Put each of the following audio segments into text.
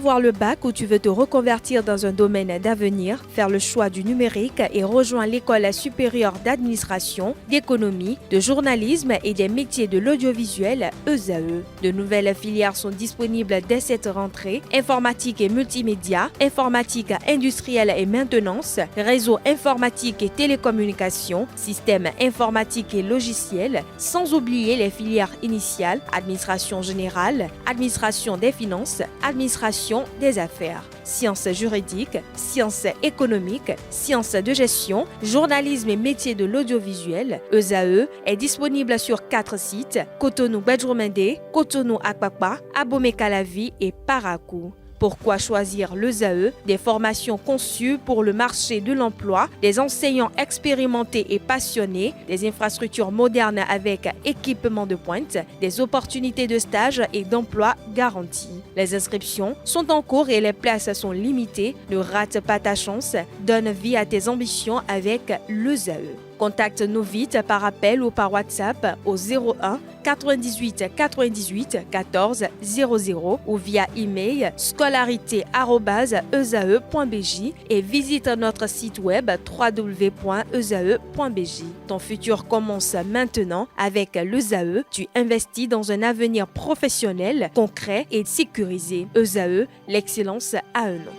avoir le bac ou tu veux te reconvertir dans un domaine d'avenir, faire le choix du numérique et rejoindre l'école supérieure d'administration, d'économie, de journalisme et des métiers de l'audiovisuel ESAE. De nouvelles filières sont disponibles dès cette rentrée: informatique et multimédia, informatique industrielle et maintenance, réseau informatique et télécommunications, système informatique et logiciel, sans oublier les filières initiales: administration générale, administration des finances, administration des affaires, sciences juridiques, sciences économiques, sciences de gestion, journalisme et métiers de l'audiovisuel. ESAE est disponible sur 4 sites: Cotonou-Badjoumendé, Cotonou-Akpakpa, Abomey-Calavi et Parakou. Pourquoi choisir l'ESAE? Des formations conçues pour le marché de l'emploi, des enseignants expérimentés et passionnés, des infrastructures modernes avec équipement de pointe, des opportunités de stage et d'emploi garanties. Les inscriptions sont en cours et les places sont limitées. Ne rate pas ta chance. Donne vie à tes ambitions avec l'ESAE. Contacte-nous vite par appel ou par WhatsApp au 01 98 98 14 00 ou via email scolarité@esae.bj et visite notre site web www.esae.bj. Ton futur commence maintenant avec l'ESAE. Tu investis dans un avenir professionnel, concret et sécurisé. ESAE, l'excellence à un nom.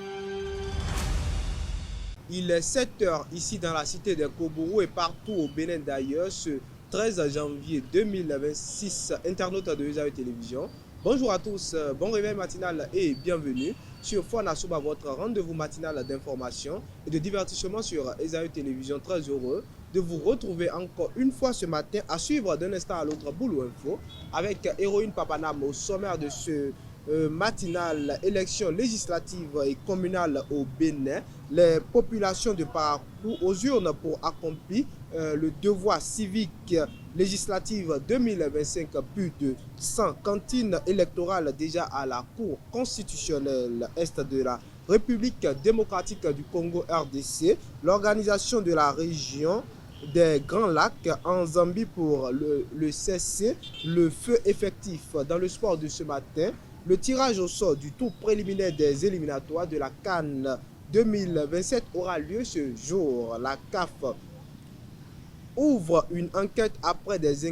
Il est 7h ici dans la cité de Kobourou et partout au Bénin d'ailleurs ce 13 janvier 2026, internautes de ESAE Télévision. Bonjour à tous, bon réveil matinal et bienvenue sur Fona Souba, votre rendez-vous matinal d'information et de divertissement sur ESAE Télévision. Très heureux de vous retrouver encore une fois ce matin à suivre d'un instant à l'autre Boulou Info avec Héroïne Papanam au sommaire de ce matinale. Élections législatives et communales au Bénin. Les populations de Parakou aux urnes pour accomplir le devoir civique. Législative 2025, plus de 100 cantines électorales déjà à la Cour constitutionnelle Est de la République démocratique du Congo RDC. L'organisation de la région des Grands Lacs en Zambie pour le cesser le feu effectif. Dans le sport de ce matin, le tirage au sort du tour préliminaire des éliminatoires de la CAN 2027 aura lieu ce jour. La CAF ouvre une enquête après des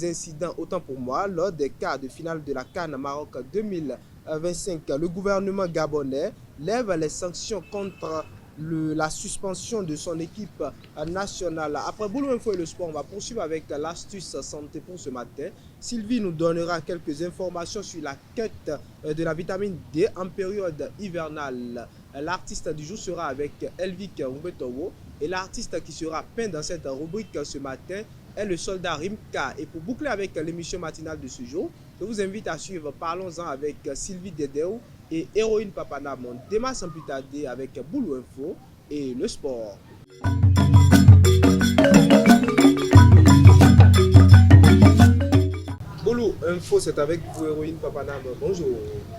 incidents, autant pour moi, lors des quarts de finale de la CAN Maroc 2025. Le gouvernement gabonais lève les sanctions contre la suspension de son équipe nationale. Après Boulot Info et le sport, on va poursuivre avec l'astuce santé pour ce matin. Sylvie nous donnera quelques informations sur la quête de la vitamine D en période hivernale. L'artiste du jour sera avec Elvic Mbetowo et l'artiste qui sera peint dans cette rubrique ce matin est le soldat Rimka. Et pour boucler avec l'émission matinale de ce jour, je vous invite à suivre Parlons-en avec Sylvie Dedeo et Héroïne Papanam. On démarre sans plus tarder avec Boulou Info et le sport. Boulou Info, c'est avec vous, Héroïne Papanam. Bonjour.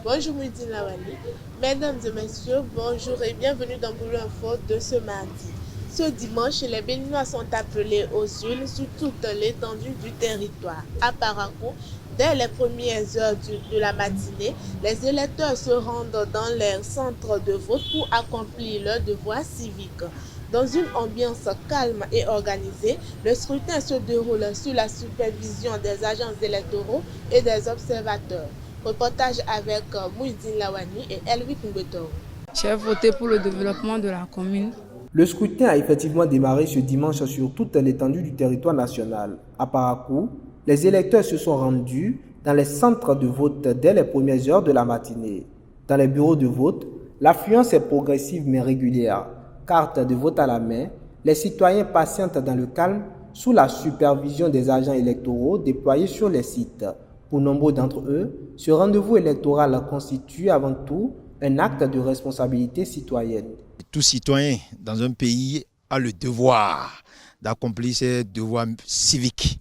Bonjour Mouidine Lawali. Mesdames et messieurs, bonjour et bienvenue dans Boulou Info de ce mardi. Ce dimanche, les Béninois sont appelés aux urnes sur toute l'étendue du territoire. À Parakou, dès les premières heures de la matinée, les électeurs se rendent dans les centres de vote pour accomplir leur devoir civique. Dans une ambiance calme et organisée, le scrutin se déroule sous la supervision des agents électoraux et des observateurs. Reportage avec Mouidine Lawani et Elvic Mbetowo. J'ai voté pour le développement de la commune. Le scrutin a effectivement démarré ce dimanche sur toute l'étendue du territoire national. À Parakou, les électeurs se sont rendus dans les centres de vote dès les premières heures de la matinée. Dans les bureaux de vote, l'affluence est progressive mais régulière. Carte de vote à la main, les citoyens patientent dans le calme sous la supervision des agents électoraux déployés sur les sites. Pour nombre d'entre eux, ce rendez-vous électoral constitue avant tout un acte de responsabilité citoyenne. Tout citoyen dans un pays a le devoir d'accomplir ses devoirs civiques.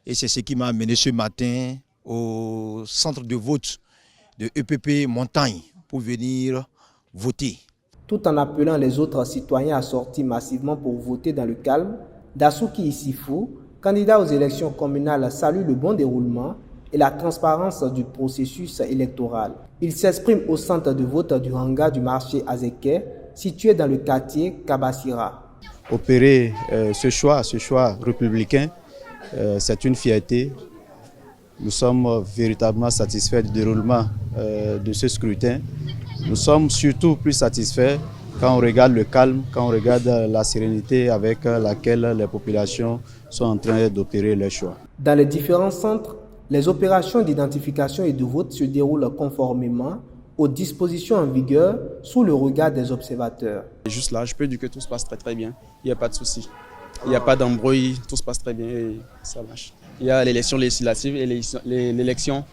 Et c'est ce qui m'a amené ce matin au centre de vote de EPP Montagne pour venir voter. Tout en appelant les autres citoyens à sortir massivement pour voter dans le calme, Dasuki Issifou, candidat aux élections communales, salue le bon déroulement et la transparence du processus électoral. Il s'exprime au centre de vote du hangar du marché Azeke, situé dans le quartier Kabassira. Opérer ce choix républicain, c'est une fierté. Nous sommes véritablement satisfaits du déroulement de ce scrutin. Nous sommes surtout plus satisfaits quand on regarde le calme, quand on regarde la sérénité avec laquelle les populations sont en train d'opérer leur choix. Dans les différents centres, les opérations d'identification et de vote se déroulent conformément aux dispositions en vigueur sous le regard des observateurs. Juste là, je peux dire que tout se passe très bien. Il n'y a pas de souci. Il n'y a pas d'embrouille, tout se passe très bien et ça marche. Il y a l'élection législative et l'élection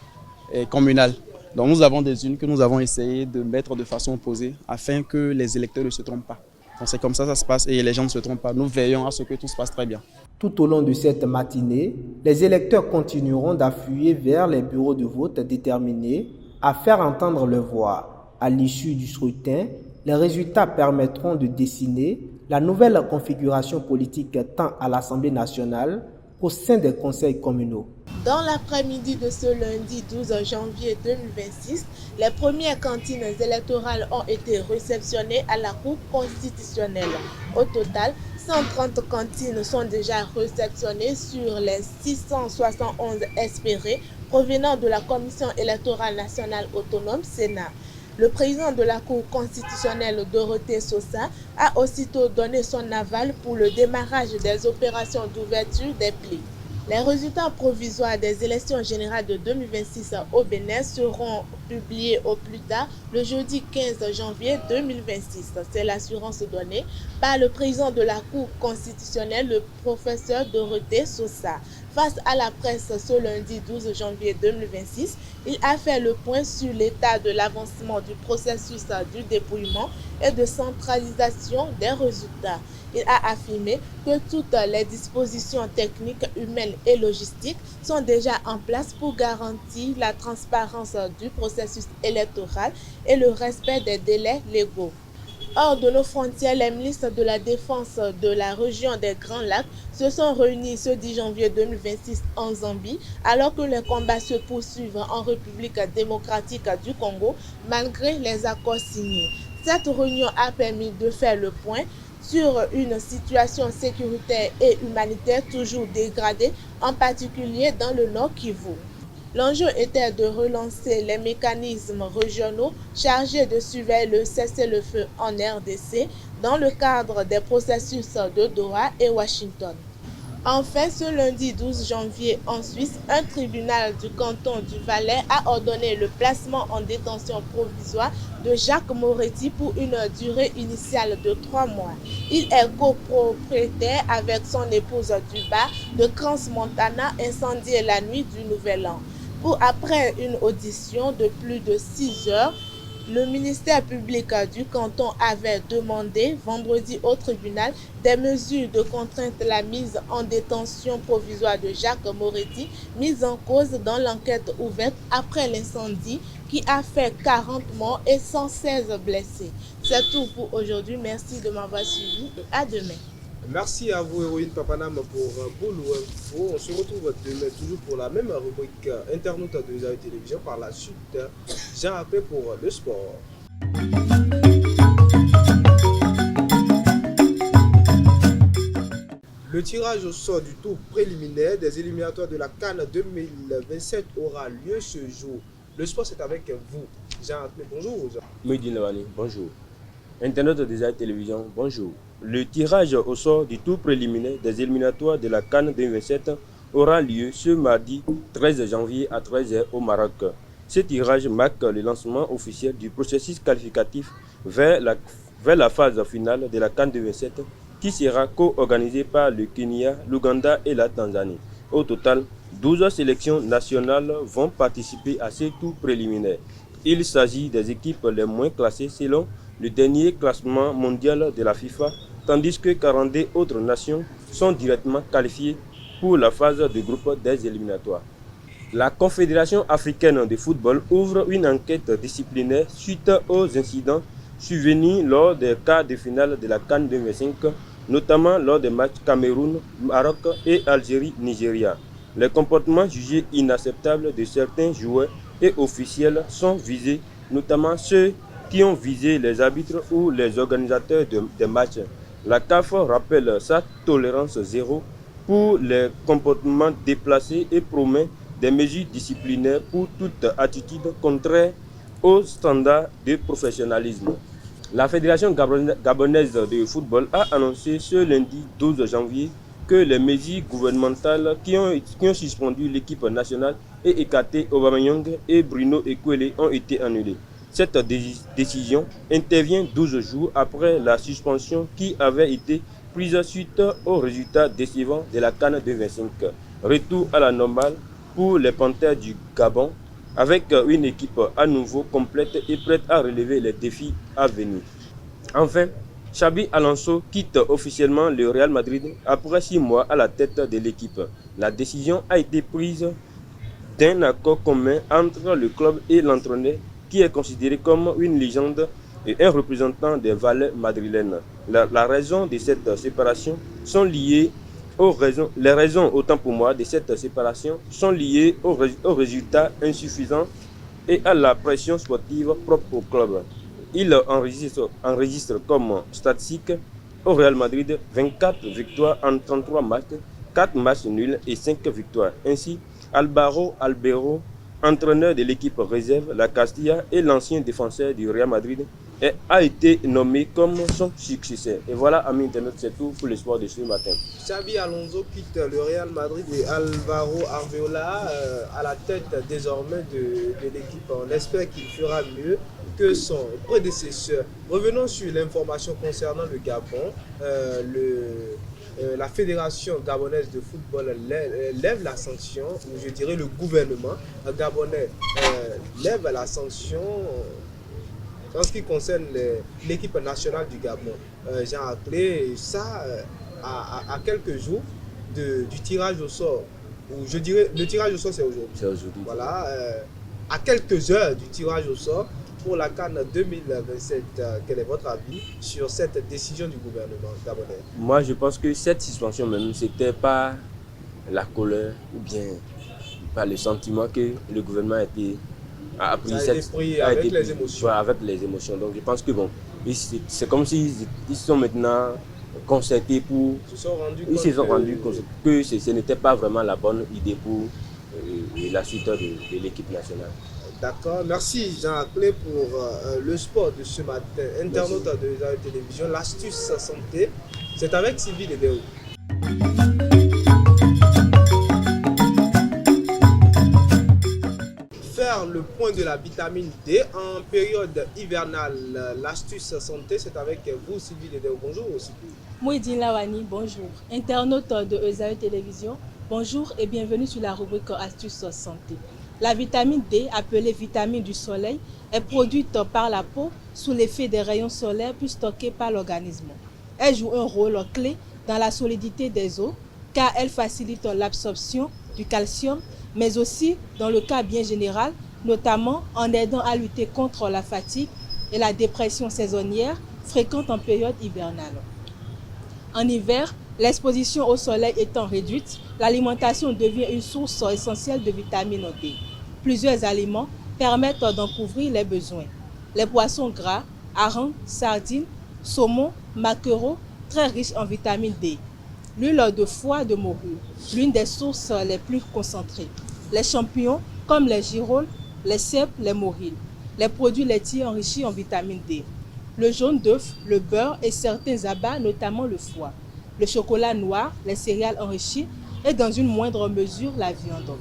communale. Donc nous avons des urnes que nous avons essayé de mettre de façon opposée afin que les électeurs ne se trompent pas. Donc c'est comme ça que ça se passe et les gens ne se trompent pas. Nous veillons à ce que tout se passe très bien. Tout au long de cette matinée, les électeurs continueront d'affluer vers les bureaux de vote déterminés à faire entendre leur voix. À l'issue du scrutin, les résultats permettront de dessiner la nouvelle configuration politique tant à l'Assemblée nationale qu'au sein des conseils communaux. Dans l'après-midi de ce lundi 12 janvier 2026, les premières cantines électorales ont été réceptionnées à la Cour constitutionnelle. Au total, 130 cantines sont déjà réceptionnées sur les 671 espérées provenant de la Commission électorale nationale autonome Sénat. Le président de la Cour constitutionnelle, Dorothée Sosa, a aussitôt donné son aval pour le démarrage des opérations d'ouverture des plis. Les résultats provisoires des élections générales de 2026 au Bénin seront publiés au plus tard le jeudi 15 janvier 2026. C'est l'assurance donnée par le président de la Cour constitutionnelle, le professeur Dorothée Sosa. Face à la presse ce lundi 12 janvier 2026, il a fait le point sur l'état de l'avancement du processus du dépouillement et de centralisation des résultats. Il a affirmé que toutes les dispositions techniques, humaines et logistiques sont déjà en place pour garantir la transparence du processus électoral et le respect des délais légaux. Hors de nos frontières, les ministres de la Défense de la région des Grands Lacs se sont réunis ce 10 janvier 2026 en Zambie, alors que les combats se poursuivent en République démocratique du Congo, malgré les accords signés. Cette réunion a permis de faire le point sur une situation sécuritaire et humanitaire toujours dégradée, en particulier dans le Nord Kivu. L'enjeu était de relancer les mécanismes régionaux chargés de surveiller le cessez-le-feu en RDC dans le cadre des processus de Doha et Washington. Enfin, ce lundi 12 janvier en Suisse, un tribunal du canton du Valais a ordonné le placement en détention provisoire de Jacques Moretti pour une durée initiale de 3 mois. Il est copropriétaire avec son épouse du bar de Crans-Montana incendié la nuit du Nouvel An. Après une audition de plus de 6 heures, le ministère public du canton avait demandé vendredi au tribunal des mesures de contrainte la mise en détention provisoire de Jacques Moretti, mise en cause dans l'enquête ouverte après l'incendie qui a fait 40 morts et 116 blessés. C'est tout pour aujourd'hui. Merci de m'avoir suivi et à demain. Merci à vous, Héroïne Papanam, pour Boulou Info. On se retrouve demain toujours pour la même rubrique internaute de Zaï Télévision. Par la suite, Jean Appé pour le sport. Le tirage au sort du tour préliminaire des éliminatoires de la CAN 2027 aura lieu ce jour. Le sport, c'est avec vous. Jean Appé, bonjour. Mehdi Lawani, bonjour. Internaute de Zaï Télévision, bonjour. Le tirage au sort du tour préliminaire des éliminatoires de la CAN 2027 aura lieu ce mardi 13 janvier à 13h au Maroc. Ce tirage marque le lancement officiel du processus qualificatif vers la phase finale de la CAN 2027 qui sera co-organisée par le Kenya, l'Ouganda et la Tanzanie. Au total, 12 sélections nationales vont participer à ce tour préliminaire. Il s'agit des équipes les moins classées selon le dernier classement mondial de la FIFA, tandis que 42 autres nations sont directement qualifiées pour la phase de groupe des éliminatoires. La Confédération africaine de football ouvre une enquête disciplinaire suite aux incidents survenus lors des quarts de finale de la CAN 2025, notamment lors des matchs Cameroun, Maroc et Algérie-Nigeria. Les comportements jugés inacceptables de certains joueurs et officiels sont visés, notamment ceux qui ont visé les arbitres ou les organisateurs des matchs. La CAF rappelle sa tolérance zéro pour les comportements déplacés et promet des mesures disciplinaires pour toute attitude contraire aux standards de professionnalisme. La Fédération gabonaise de football a annoncé ce lundi 12 janvier que les mesures gouvernementales qui ont suspendu l'équipe nationale et écarté Aubameyang et Bruno Ekwele ont été annulées. Cette décision intervient 12 jours après la suspension qui avait été prise suite aux résultats décevants de la CAN 2025. Retour à la normale pour les Panthères du Gabon avec une équipe à nouveau complète et prête à relever les défis à venir. Enfin, Xabi Alonso quitte officiellement le Real Madrid après 6 mois à la tête de l'équipe. La décision a été prise d'un accord commun entre le club et l'entraîneur qui est considéré comme une légende et un représentant des valeurs madrilènes. La raison de cette séparation sont liées les raisons, autant pour moi, de cette séparation sont liées aux résultats insuffisants et à la pression sportive propre au club. Il enregistre comme statistique au Real Madrid 24 victoires en 33 matchs, 4 matchs nuls et 5 victoires. Ainsi, Álvaro Albero, entraîneur de l'équipe réserve, la Castilla et l'ancien défenseur du Real Madrid, a été nommé comme son successeur. Et voilà, amis internautes, c'est tout pour le sport de ce matin. Xabi Alonso quitte le Real Madrid et Álvaro Arbeloa à la tête désormais de l'équipe. On espère qu'il fera mieux que son prédécesseur. Revenons sur l'information concernant le Gabon. La Fédération gabonaise de football lève la sanction, ou je dirais le gouvernement gabonais lève la sanction en ce qui concerne l'équipe nationale du Gabon. J'ai appelé ça à quelques jours du tirage au sort, ou je dirais le tirage au sort c'est aujourd'hui. C'est aujourd'hui. Voilà, à quelques heures du tirage au sort pour la CAN 2027. Quel est votre avis sur cette décision du gouvernement gabonais? Moi, je pense que cette suspension même, c'était pas la colère ou bien pas le sentiment que le gouvernement a pris. Avec les émotions. Avec les émotions. Donc, je pense que bon, c'est comme s'ils sont maintenant concertés pour. Ils se sont rendus compte que ce n'était pas vraiment la bonne idée pour la suite de l'équipe nationale. D'accord, merci Jean-Claude pour le sport de ce matin. Internaute de la télévision, l'astuce santé, c'est avec Sylvie Lédéo. Faire le point de la vitamine D en période hivernale, l'astuce santé, c'est avec vous Sylvie Lédéo. Bonjour Sylvie. Mouidine Lawani, bonjour. Internaute de ESAE Télévision, bonjour et bienvenue sur la rubrique Astuces santé. La vitamine D, appelée vitamine du soleil, est produite par la peau sous l'effet des rayons solaires puis stockée par l'organisme. Elle joue un rôle clé dans la solidité des os car elle facilite l'absorption du calcium, mais aussi dans le cas bien général, notamment en aidant à lutter contre la fatigue et la dépression saisonnière fréquente en période hivernale. En hiver, l'exposition au soleil étant réduite, l'alimentation devient une source essentielle de vitamine D. Plusieurs aliments permettent d'en couvrir les besoins. Les poissons gras, harengs, sardines, saumon, maquereaux, très riches en vitamine D. L'huile de foie de morue, l'une des sources les plus concentrées. Les champignons comme les girolles, les cèpes, les morilles. Les produits laitiers enrichis en vitamine D. Le jaune d'œuf, le beurre et certains abats, notamment le foie. Le chocolat noir, les céréales enrichies et dans une moindre mesure la viande.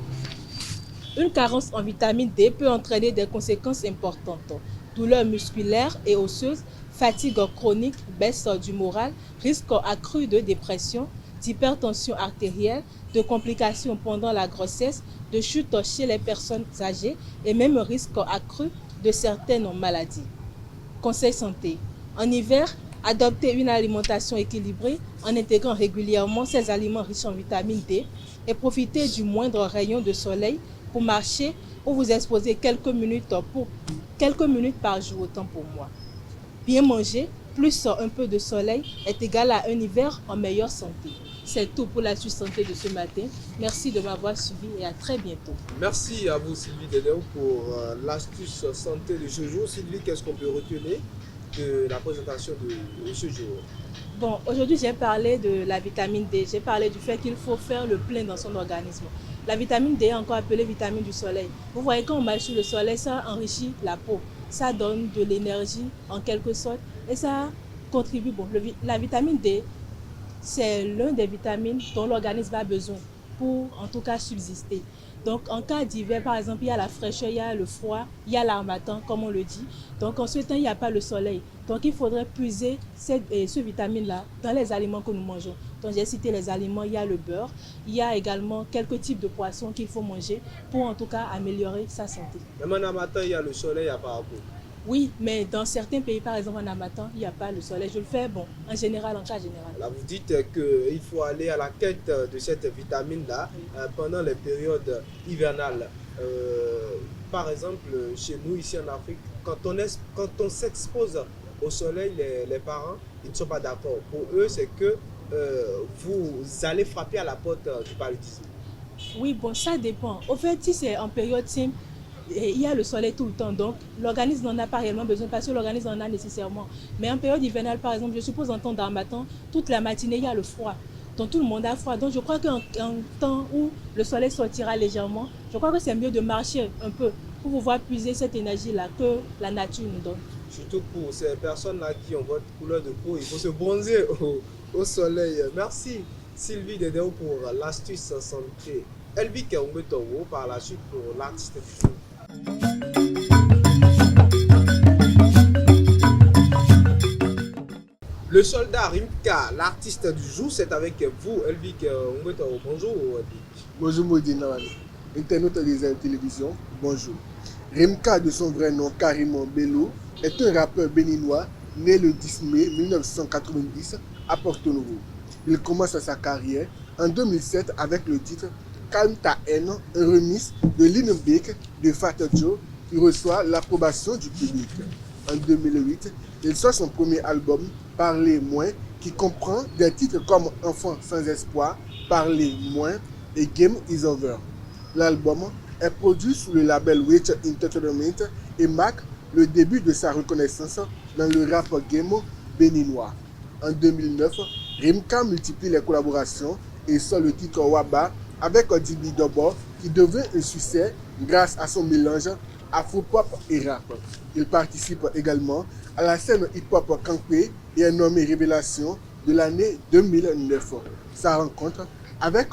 Une carence en vitamine D peut entraîner des conséquences importantes. Douleurs musculaires et osseuses, fatigue chronique, baisse du moral, risque accru de dépression, d'hypertension artérielle, de complications pendant la grossesse, de chute chez les personnes âgées et même risque accru de certaines maladies. Conseil santé. En hiver, adoptez une alimentation équilibrée en intégrant régulièrement ces aliments riches en vitamine D et profitez du moindre rayon de soleil pour marcher ou vous exposer quelques minutes par jour, autant pour moi. Bien manger, plus un peu de soleil, est égal à un hiver en meilleure santé. c'est tout pour l'astuce santé de ce matin. Merci de m'avoir suivi et à très bientôt. Merci à vous Sylvie Dedeo pour l'astuce santé de ce jour. Sylvie, qu'est-ce qu'on peut retenir de la présentation de ce jour? Bon, aujourd'hui j'ai parlé de la vitamine D. J'ai parlé du fait qu'il faut faire le plein dans son organisme. La vitamine D est encore appelée vitamine du soleil. Vous voyez, quand on marche sous le soleil, ça enrichit la peau. Ça donne de l'énergie en quelque sorte et ça contribue. Bon, la vitamine D, c'est l'une des vitamines dont l'organisme a besoin pour en tout cas subsister. Donc en cas d'hiver, par exemple, il y a la fraîcheur, il y a le froid, il y a l'harmattan, comme on le dit. Donc en ce temps, il n'y a pas le soleil. Donc il faudrait puiser cette vitamine-là dans les aliments que nous mangeons. Donc j'ai cité les aliments, il y a le beurre, il y a également quelques types de poissons qu'il faut manger pour en tout cas améliorer sa santé. Même en harmattan, il y a le soleil à Parakou. Oui, mais dans certains pays, par exemple en harmattan, il n'y a pas le soleil. Je le fais, bon, en général, en cas général. Là, vous dites qu'il faut aller à la quête de cette vitamine-là pendant les périodes hivernales. Par exemple, chez nous, ici en Afrique, quand on s'expose au soleil, les parents, ils ne sont pas d'accord. Pour eux, c'est que vous allez frapper à la porte du paludisme. Oui, bon, ça dépend. Au fait, si c'est en période simple, il y a le soleil tout le temps, donc l'organisme n'en a pas réellement besoin parce que l'organisme en a nécessairement. Mais en période hivernale, par exemple, je suppose en temps d'harmattan, toute la matinée, il y a le froid. Donc tout le monde a froid. Donc je crois qu'en temps où le soleil sortira légèrement, je crois que c'est mieux de marcher un peu pour pouvoir puiser cette énergie-là que la nature nous donne. Surtout pour ces personnes-là qui ont votre couleur de peau, il faut se bronzer au soleil. Merci Sylvie Dedeo pour l'astuce santé. Elvi Keoumetowo par la suite pour l'artiste du jour. Le soldat Rimka, l'artiste du jour, c'est avec vous, Elvi Keoumetowo. Bonjour. Bonjour Modina, internaute des télévisions, bonjour. Rimka, de son vrai nom Karimo Bello, est un rappeur béninois né le 10 mai 1990 à Porto Novo. Il commence sa carrière en 2007 avec le titre Calme ta haine, un remix de Lil Big de Fat Joe qui reçoit l'approbation du public. En 2008, il sort son premier album, Parler moins, qui comprend des titres comme Enfant sans espoir, Parler moins et Game is Over. L'album est produit sous le label Witch Entertainment et marque le début de sa reconnaissance dans le rap game béninois. En 2009, Rimka multiplie les collaborations et sort le titre Waba avec Dibi Dobo qui devient un succès grâce à son mélange afro-pop et rap. Il participe également à la scène hip-hop Kankwe et est nommé Révélation de l'année 2009. Sa rencontre avec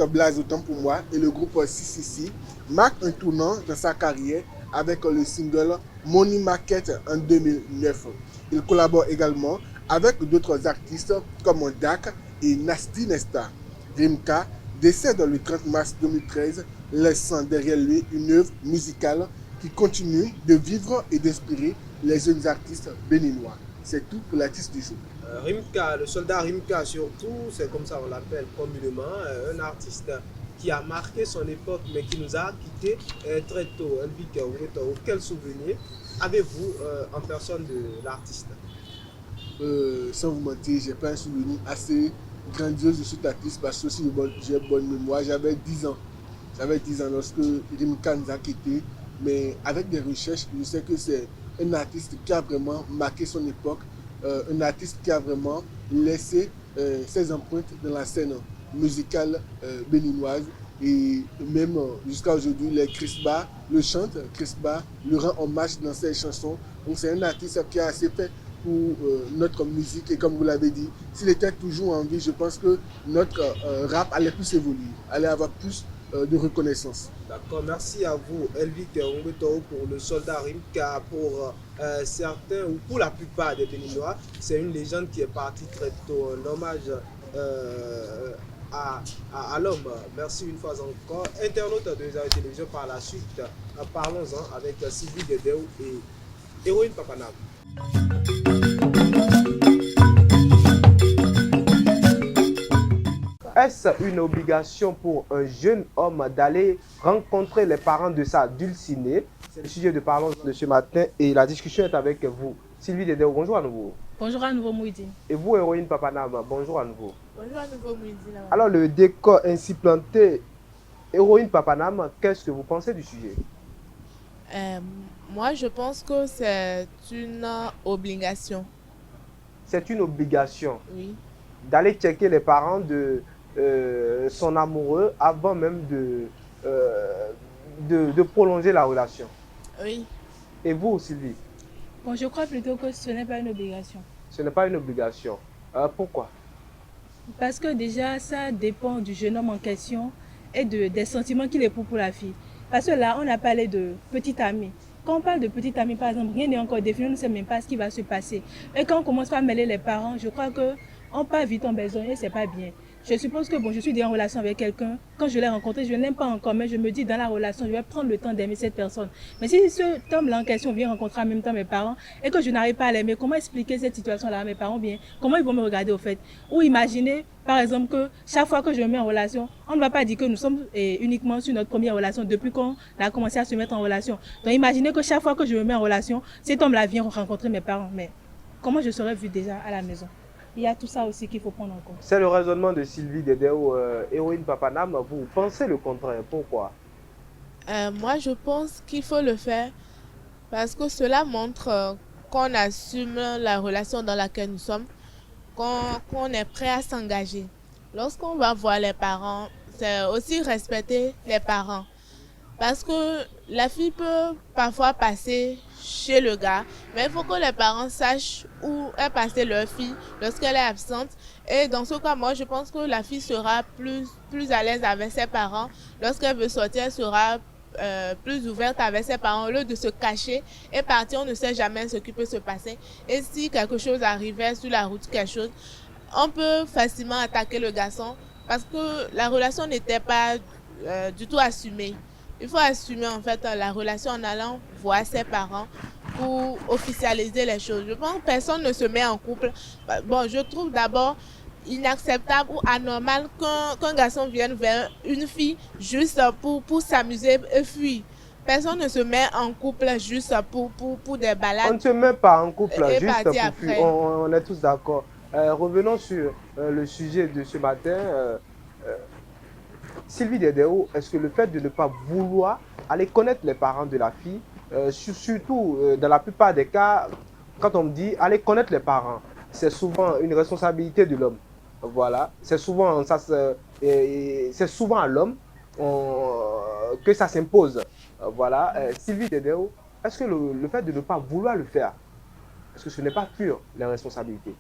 Blaze Autant pour moi et le groupe CCC marque un tournant dans sa carrière avec le single Money Market en 2009. Il collabore également avec d'autres artistes comme Dak et Nasty Nesta. Rimka décède le 30 mars 2013, laissant derrière lui une œuvre musicale qui continue de vivre et d'inspirer les jeunes artistes béninois. C'est tout pour l'artiste du jour. Rimka, le soldat Rimka surtout, c'est comme ça on l'appelle communément, un artiste qui a marqué son époque mais qui nous a quittés très tôt. Quel souvenir avez-vous en personne de l'artiste? Sans vous mentir, j'ai pas un souvenir assez grandiose de cet artiste parce que si j'ai bonne mémoire, j'avais 10 ans. J'avais 10 ans lorsque Rimka nous a quittés, mais avec des recherches, je sais que c'est un artiste qui a vraiment marqué son époque, un artiste qui a vraiment laissé ses empreintes dans la scène musicale béninoise et même jusqu'à aujourd'hui, les Crisba le chantent, Crisba le rend hommage dans ses chansons. Donc c'est un artiste qui a assez fait pour notre musique et comme vous l'avez dit, s'il était toujours en vie, je pense que notre rap allait plus évoluer, allait avoir plus de reconnaissance. D'accord, merci à vous Elvi Keoumetowo pour le soldat Rimka. Pour certains ou pour la plupart des Béninois, c'est une légende qui est partie très tôt, un hommage à l'homme. Merci une fois encore. Internaute de Ezao Télévision, par la suite, parlons-en avec Sylvie Dedeo et Héroïne Papanam. Est-ce une obligation pour un jeune homme d'aller rencontrer les parents de sa dulcinée? C'est le sujet de Parlons de ce matin et la discussion est avec vous, Sylvie Dedeo, bonjour à nouveau. Bonjour à nouveau, Mouidine. Et vous, Héroïne Papanama, bonjour à nouveau. Bonjour à nouveau, Mouidine. Alors, le décor ainsi planté, Héroïne Papanama, qu'est-ce que vous pensez du sujet? Moi, je pense que c'est une obligation. C'est une obligation Oui. d'aller checker les parents de son amoureux avant même de prolonger la relation. Oui. Et vous, Sylvie? Bon, je crois plutôt que ce n'est pas une obligation. Ce n'est pas une obligation. Pourquoi? Parce que déjà, ça dépend du jeune homme en question et des sentiments qu'il éprouve pour la fille. Parce que là, on a parlé de petite amie. Quand on parle de petite amie, par exemple, rien n'est encore défini, on ne sait même pas ce qui va se passer. Et quand on commence à mêler les parents, je crois qu'on part vite en besoin et ce n'est pas bien. Je suppose que bon, je suis déjà en relation avec quelqu'un. Quand je l'ai rencontré, je ne l'aime pas encore, mais je me dis dans la relation, je vais prendre le temps d'aimer cette personne. Mais si cet homme-là en question vient rencontrer en même temps mes parents et que je n'arrive pas à l'aimer, comment expliquer cette situation-là à mes parents bien? Comment ils vont me regarder au fait? Ou imaginer, par exemple, que chaque fois que je me mets en relation, on ne va pas dire que nous sommes uniquement sur notre première relation depuis qu'on a commencé à se mettre en relation. Donc imaginez que chaque fois que je me mets en relation, cet homme-là vient rencontrer mes parents. Mais comment je serais vue déjà à la maison? Il y a tout ça aussi qu'il faut prendre en compte. C'est le raisonnement de Sylvie Dedeo, Héroïne Papanam. Vous pensez le contraire. Pourquoi? Moi, je pense qu'il faut le faire parce que cela montre qu'on assume la relation dans laquelle nous sommes, qu'on est prêt à s'engager. Lorsqu'on va voir les parents, c'est aussi respecter les parents. Parce que la fille peut parfois passer chez le gars, mais il faut que les parents sachent où est passée leur fille lorsqu'elle est absente. Et dans ce cas, moi, je pense que la fille sera plus à l'aise avec ses parents. Lorsqu'elle veut sortir, elle sera plus ouverte avec ses parents au lieu de se cacher et partir. On ne sait jamais ce qui peut se passer. Et si quelque chose arrivait sur la route, quelque chose, on peut facilement attaquer le garçon parce que la relation n'était pas du tout assumée. Il faut assumer en fait la relation en allant voir ses parents pour officialiser les choses. Je pense que personne ne se met en couple. Bon, je trouve d'abord inacceptable ou anormal qu'un garçon vienne vers une fille juste pour s'amuser et fuir. Personne ne se met en couple juste pour des balades. On ne se met pas en couple juste pour après. fuir. On est tous d'accord. Revenons sur le sujet de ce matin. Sylvie Dedeo, est-ce que le fait de ne pas vouloir aller connaître les parents de la fille, surtout dans la plupart des cas, quand on me dit aller connaître les parents, c'est souvent une responsabilité de l'homme. Voilà, c'est souvent à l'homme que ça s'impose. Voilà, Sylvie Dedeo, est-ce que le fait de ne pas vouloir le faire, est-ce que ce n'est pas pure la responsabilité?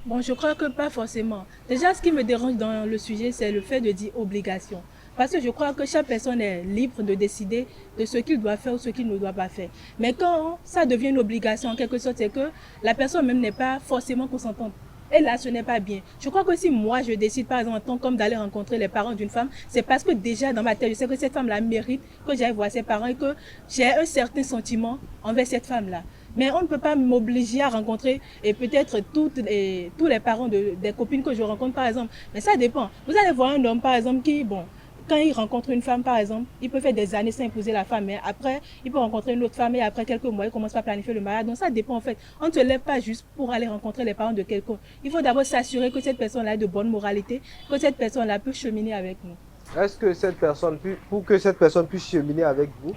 Bon, je crois que pas forcément. Déjà, ce qui me dérange dans le sujet, c'est le fait de dire obligation. Parce que je crois que chaque personne est libre de décider de ce qu'il doit faire ou ce qu'il ne doit pas faire. Mais quand ça devient une obligation, en quelque sorte, c'est que la personne même n'est pas forcément consentante. Et là, ce n'est pas bien. Je crois que si moi, je décide, par exemple, en tant qu'homme, d'aller rencontrer les parents d'une femme, c'est parce que déjà, dans ma tête, je sais que cette femme-là mérite que j'aille voir ses parents et que j'ai un certain sentiment envers cette femme-là. Mais on ne peut pas m'obliger à rencontrer et peut-être tous les parents des copines que je rencontre, par exemple. Mais ça dépend. Vous allez voir un homme, par exemple, qui, bon, quand il rencontre une femme, par exemple, il peut faire des années sans épouser la femme, mais après, il peut rencontrer une autre femme et après quelques mois, il commence à planifier le mariage. Donc ça dépend, en fait. On ne se lève pas juste pour aller rencontrer les parents de quelqu'un. Il faut d'abord s'assurer que cette personne-là est de bonne moralité, que cette personne-là peut cheminer avec nous. Est-ce que pour que cette personne puisse cheminer avec vous,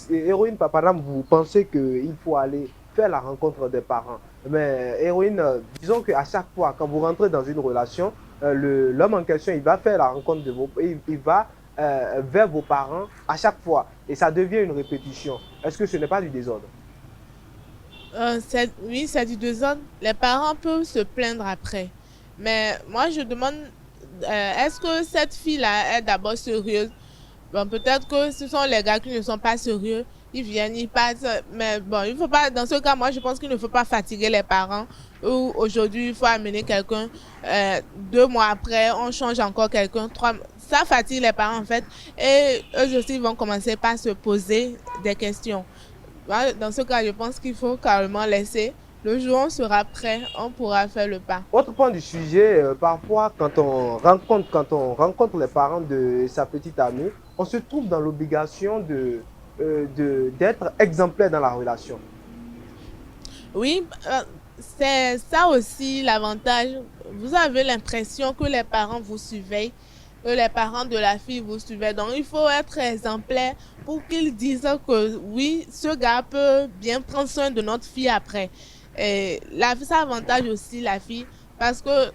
Héroïne Papanam, vous pensez qu'il faut aller faire la rencontre des parents? Mais Héroïne, disons qu'à chaque fois, quand vous rentrez dans une relation, l'homme en question, il va faire la rencontre il va vers vos parents à chaque fois. Et ça devient une répétition. Est-ce que ce n'est pas du désordre? Oui, c'est du désordre. Les parents peuvent se plaindre après. Mais moi, je demande... est-ce que cette fille-là est d'abord sérieuse? Bon, peut-être que ce sont les gars qui ne sont pas sérieux. Ils viennent, ils passent. Mais bon, il faut pas, dans ce cas, moi, je pense qu'il ne faut pas fatiguer les parents. Ou aujourd'hui, il faut amener quelqu'un. 2 mois après, on change encore quelqu'un. 3 mois. Ça fatigue les parents, en fait. Et eux aussi vont commencer par se poser des questions. Dans ce cas, je pense qu'il faut carrément laisser. Le jour où on sera prêt, on pourra faire le pas. Autre point du sujet, parfois quand on rencontre les parents de sa petite amie, on se trouve dans l'obligation d'être exemplaire dans la relation. Oui, c'est ça aussi l'avantage. Vous avez l'impression que les parents vous surveillent, que les parents de la fille vous surveillent. Donc il faut être exemplaire pour qu'ils disent que oui, ce gars peut bien prendre soin de notre fille après. Et ça avantage aussi la fille parce que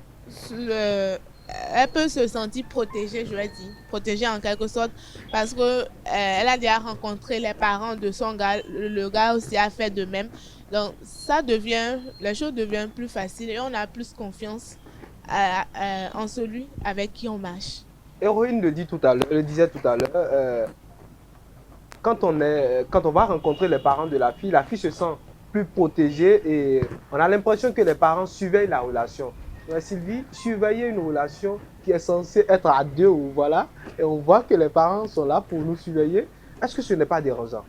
elle peut se sentir protégée, je vais dire, protégée en quelque sorte, parce que elle a déjà rencontré les parents de son gars, le gars aussi a fait de même. Donc les choses deviennent plus faciles et on a plus confiance en celui avec qui on marche. Héroïne le disait tout à l'heure, quand on va rencontrer les parents de la fille se sent plus protégée et on a l'impression que les parents surveillent la relation. Sylvie, surveiller une relation qui est censée être à deux, voilà, et on voit que les parents sont là pour nous surveiller. Est-ce que ce n'est pas dérangeant?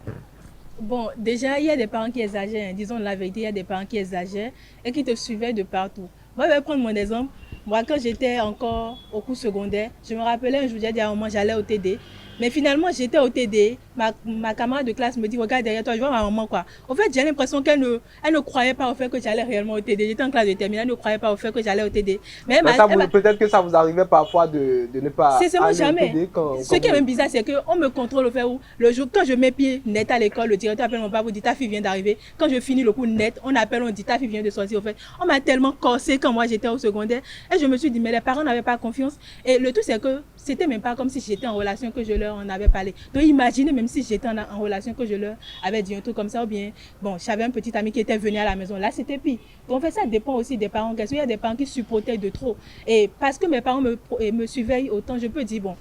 Bon, déjà, il y a des parents qui exagèrent, hein. Disons la vérité, il y a des parents qui exagèrent et qui te surveillent de partout. Moi, je vais prendre mon exemple. Moi, quand j'étais encore au cours secondaire, je me rappelais un jour, j'ai dit à un moment, j'allais au TD. Mais finalement, j'étais au TD, ma camarade de classe me dit, regarde derrière toi, je vois ma maman quoi. Au fait, j'ai l'impression qu'elle ne croyait pas au fait que j'allais réellement au TD. J'étais en classe de terminale, elle ne croyait pas au fait que j'allais au TD. Mais peut-être que ça vous arrivait parfois de ne pas aller au TD Ce qui est même bizarre, c'est qu'on me contrôle au fait où, le jour, quand je mets pied net à l'école, le directeur appelle mon papa, vous dit, ta fille vient d'arriver. Quand je finis le cours net, on appelle, on dit, ta fille vient de sortir. Au fait, on m'a tellement corsé quand moi j'étais au secondaire. Et je me suis dit, mais les parents n'avaient pas confiance. Et le tout, c'est que c'était même pas comme si j'étais en relation que je leur en avais parlé. Donc imaginez même si j'étais en relation que je leur avais dit un truc comme ça ou bien, bon, j'avais un petit ami qui était venu à la maison. Là, c'était pire. Donc en fait, ça dépend aussi des parents. Il y a des parents qui supportaient de trop. Et parce que mes parents me surveillent autant, je peux dire, bon,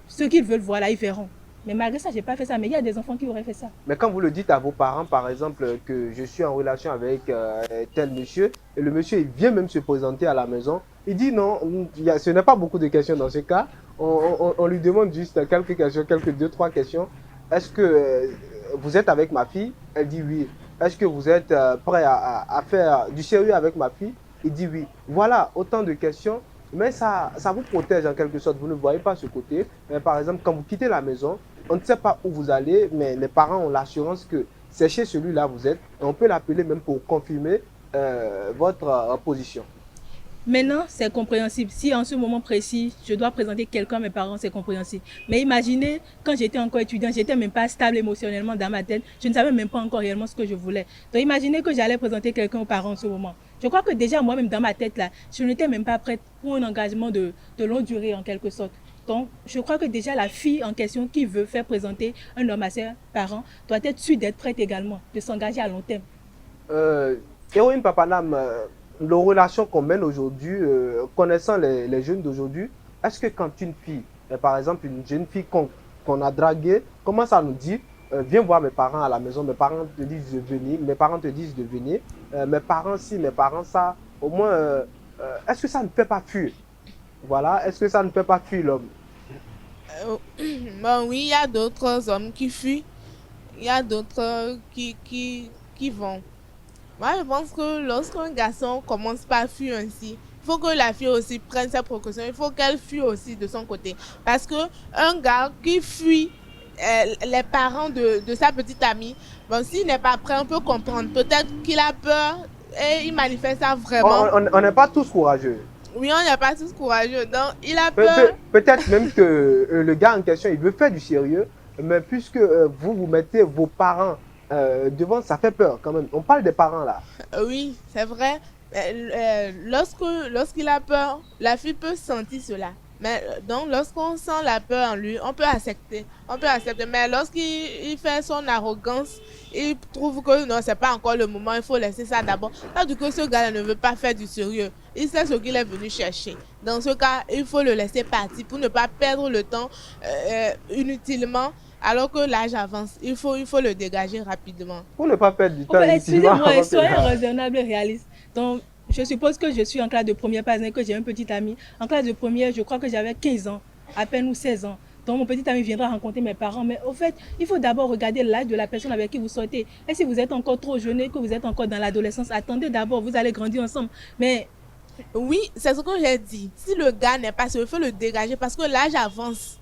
ce qu'ils veulent voir là, ils verront. Mais malgré ça, je n'ai pas fait ça. Mais il y a des enfants qui auraient fait ça. Mais quand vous le dites à vos parents, par exemple, que je suis en relation avec tel monsieur, et le monsieur il vient même se présenter à la maison, il dit non, ce n'est pas beaucoup de questions dans ce cas. On lui demande juste quelques questions, deux, trois questions. Est-ce que vous êtes avec ma fille? Elle dit oui. Est-ce que vous êtes prêt à faire du sérieux avec ma fille? Il dit oui. Voilà, autant de questions. Mais ça vous protège en quelque sorte. Vous ne voyez pas ce côté. Mais par exemple, quand vous quittez la maison, on ne sait pas où vous allez, mais les parents ont l'assurance que c'est chez celui-là où vous êtes. Et on peut l'appeler même pour confirmer votre position. Maintenant, c'est compréhensible. Si en ce moment précis, je dois présenter quelqu'un à mes parents, c'est compréhensible. Mais imaginez, quand j'étais encore étudiant, j'étais même pas stable émotionnellement dans ma tête. Je ne savais même pas encore réellement ce que je voulais. Donc imaginez que j'allais présenter quelqu'un aux parents en ce moment. Je crois que déjà moi-même dans ma tête, là, je n'étais même pas prête pour un engagement de longue durée en quelque sorte. Donc, je crois que déjà la fille en question qui veut faire présenter un homme à ses parents doit être sûre d'être prête également, de s'engager à long terme. Héroïne Papanam, les relations qu'on mène aujourd'hui, connaissant les jeunes d'aujourd'hui, est-ce que quand une fille, par exemple une jeune fille qu'on a draguée, commence à nous dire viens voir mes parents à la maison, mes parents te disent de venir, mes parents te disent de venir, mes parents ci, mes parents ça, au moins, est-ce que ça ne fait pas fuir? Voilà, est-ce que ça ne fait pas fuir l'homme? Bon, oui, il y a d'autres hommes qui fuient, il y a d'autres qui vont. Moi, je pense que lorsqu'un garçon commence par fuir ainsi, il faut que la fille aussi prenne ses précautions, il faut qu'elle fuit aussi de son côté. Parce qu'un gars qui fuit les parents de sa petite amie, bon, s'il n'est pas prêt, on peut comprendre. Peut-être qu'il a peur et il manifeste ça vraiment. On n'est pas tous courageux. Oui, on n'est pas tous courageux. Donc, il a peur. Peut-être même que le gars en question, il veut faire du sérieux, mais puisque vous mettez vos parents devant, ça fait peur quand même. On parle des parents là. Oui, c'est vrai. Lorsqu'il a peur, la fille peut sentir cela. Mais donc, lorsqu'on sent la peur en lui, on peut accepter. Mais lorsqu'il fait son arrogance, il trouve que non, c'est pas encore le moment, il faut laisser ça d'abord. Tandis que ce gars ne veut pas faire du sérieux. Il sait ce qu'il est venu chercher. Dans ce cas, il faut le laisser partir pour ne pas perdre le temps inutilement. Alors que l'âge avance, il faut le dégager rapidement. Pour ne pas perdre du temps inutilement. Excusez-moi, soyez raisonnable et réaliste. Donc, je suppose que je suis en classe de première, par exemple, que j'ai un petit ami. En classe de première, je crois que j'avais 15 ans, à peine ou 16 ans. Donc, mon petit ami viendra rencontrer mes parents. Mais au fait, il faut d'abord regarder l'âge de la personne avec qui vous sortez. Et si vous êtes encore trop jeune et que vous êtes encore dans l'adolescence, attendez d'abord, vous allez grandir ensemble. Mais oui, c'est ce que j'ai dit. Si le gars n'est pas sûr, il faut le dégager parce que l'âge avance.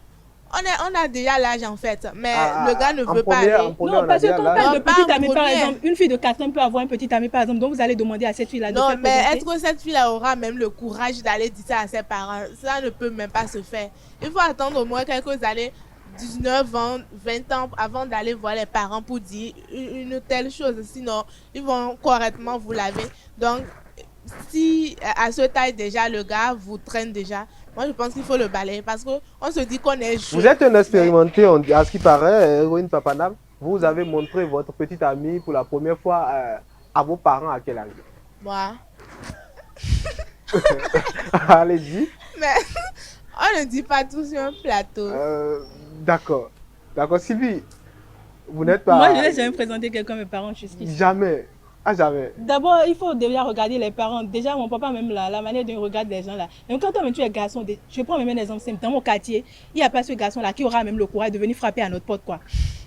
On a déjà l'âge en fait, mais le gars ne veut pas aller. Non, parce que quand on parle de petite amie, par premier. exemple, une fille de 4 ans peut avoir un petit ami, par exemple, donc vous allez demander à cette fille-là de Non, faire mais progresser. est-ce que cette fille-là aura même le courage d'aller dire ça à ses parents? Ça ne peut même pas se faire. Il faut attendre au moins quelques années, 19 ans, 20 ans, avant d'aller voir les parents pour dire une telle chose. Sinon, ils vont correctement vous laver. Donc, si à ce taille déjà, le gars vous traîne déjà, moi je pense qu'il faut le balayer parce qu'on se dit qu'on est jeune. Vous êtes un expérimenté, à ce qui paraît, Héroïne Papanam. Vous avez montré votre petite amie pour la première fois à vos parents à quel âge? Moi. Allez-y. Mais on ne dit pas tout sur un plateau. D'accord. D'accord. Sylvie, vous n'êtes pas... Moi, je n'ai jamais présenté quelqu'un à mes parents jusqu'ici. Jamais. Ah, jamais. D'abord, il faut déjà regarder les parents. Déjà, mon papa, même là, la manière dont il regarde les gens là. Même quand tu es garçon, je prends même un exemple simple. Dans mon quartier, il n'y a pas ce garçon-là qui aura même le courage de venir frapper à notre porte, quoi.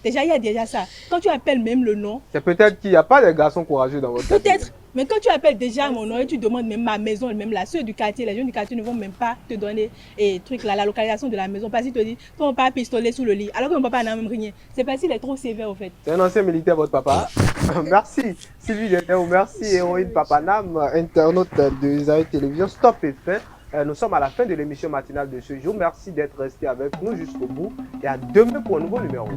Déjà, il y a déjà ça. Quand tu appelles même le nom... C'est peut-être qu'il n'y a pas de garçons courageux dans votre quartier. Peut-être. Mais quand tu appelles déjà mon nom et tu demandes même ma maison, même là, ceux du quartier, les jeunes du quartier ne vont même pas te donner la localisation de la maison. Parce qu'ils te disent, ton papa a pistolet sous le lit. Alors que mon papa n'a même rien. C'est parce qu'il est trop sévère, au fait. C'est un ancien militaire, votre papa. Merci Sylvie Dédéo, merci Héroïne Papanam, internaute de Zahir Télévision. Stop et fin. Nous sommes à la fin de l'émission matinale de ce jour. Merci d'être resté avec nous jusqu'au bout et à demain pour un nouveau numéro.